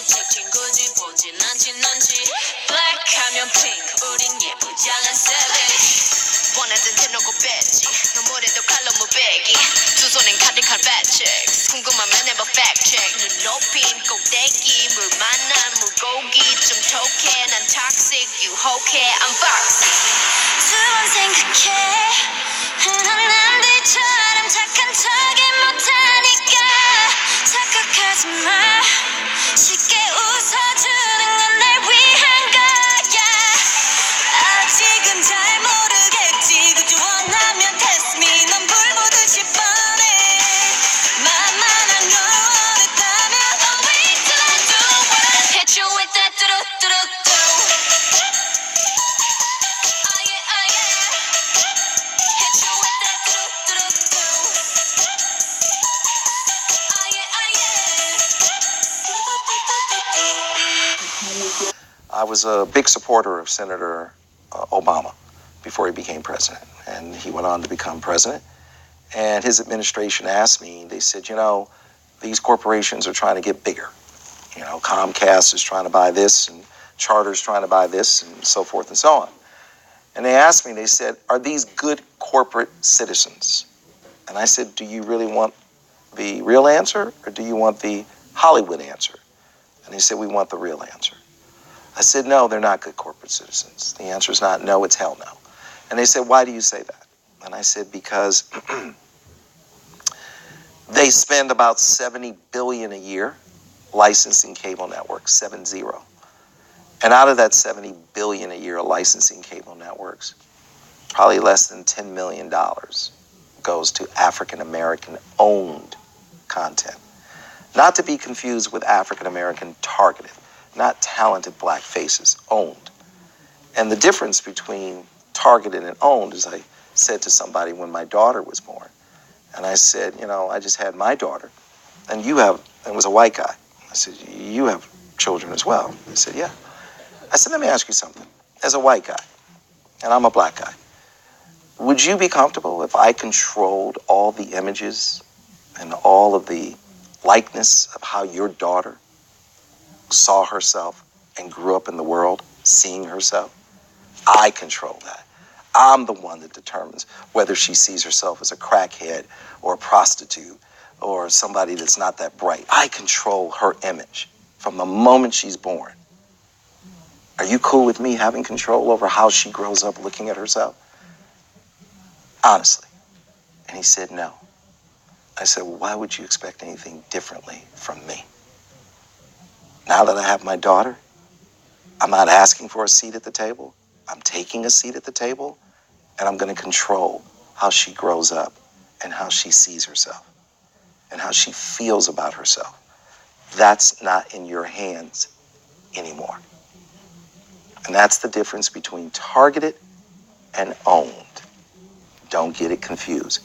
찍힌 굳이 보진 않진 넌지 Black 하면 pink 우린 예쁘장한 savage 원하던 대놓고 뺐지 너무래도 칼로 무배기 두 손엔 가득한 fat checks 궁금하면 never fact check 눈 높인 꼭대기 물 만난 물고기 좀 톡해 난 toxic 유혹해 I'm foxy 두 번 생각해 흔한 남들처럼 착한 척이 못하니까 착각하지 마 쉽게 웃어주는 건 날 위한 거야 아직은 잘 모르겠지 그저 원하면 test me 넌 불 보듯이 뻔해 만만한 걸 원했다면 I'll wait till I do what I hit you with that do-do-do-do Oh yeah, oh yeah Hit you with that do-do-do-do Oh yeah, oh yeah I was a big supporter of Senator Obama before he became president. And he went on to become president. And his administration asked me, they said, you know, these corporations are trying to get bigger. You know, Comcast is trying to buy this, and Charter's trying to buy this, and so forth and so on. And they asked me, they said, are these good corporate citizens? And I said, do you really want the real answer, or do you want the Hollywood answer? And they said, we want the real answer. I said, no, they're not good corporate citizens. The answer is not no, it's hell no. And they said, why do you say that? And I said, because they spend about $70 billion a year licensing cable networks, 70. And out of that $70 billion a year licensing cable networks, probably less than $10 million goes to African-American owned content. Not to be confused with African-American targeted, not talented black faces, owned. And the difference between targeted and owned, as I said to somebody when my daughter was born, and I said, you know, I just had my daughter, and you have, and it was a white guy. I said, you have children as well. They said, yeah. I said, let me ask you something. As a white guy, and I'm a black guy, would you be comfortable if I controlled all the images and all of the likeness of how your daughter saw herself and grew up in the world seeing herself? I control that. I'm the one that determines whether she sees herself as a crackhead or a prostitute or somebody that's not that bright. I control her image from the moment she's born. Are you cool with me having control over how she grows up looking at herself? Honestly. And he said, no. I said, well, why would you expect anything differently from me? Now that I have my daughter, I'm not asking for a seat at the table. I'm taking a seat at the table, and I'm going to control how she grows up and how she sees herself and how she feels about herself. That's not in your hands anymore. And that's the difference between targeted and owned. Don't get it confused.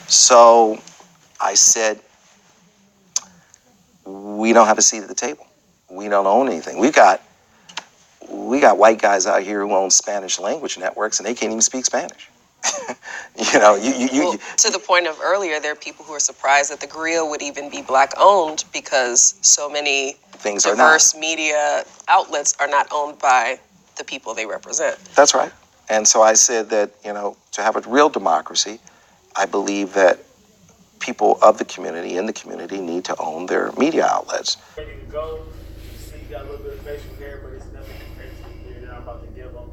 So I said, we don't have a seat at the table. We don't own anything. We got white guys out here who own Spanish language networks, and they can't even speak Spanish. You know, well, to the point of earlier, there are people who are surprised that the grill would even be black owned because so many things diverse media outlets are not owned by the people they represent. That's right. And so I said that, you know, to have a real democracy, I believe that people of the community, in the community, need to own their media outlets. Ready to go. See, you got a little bit of facial hair, but it's nothing compared to the year that I'm about to give them.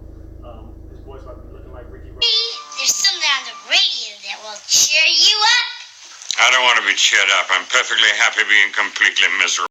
This boy's about to be looking like Ricky Ross. There's something on the radio that will cheer you up. I don't want to be cheered up. I'm perfectly happy being completely miserable.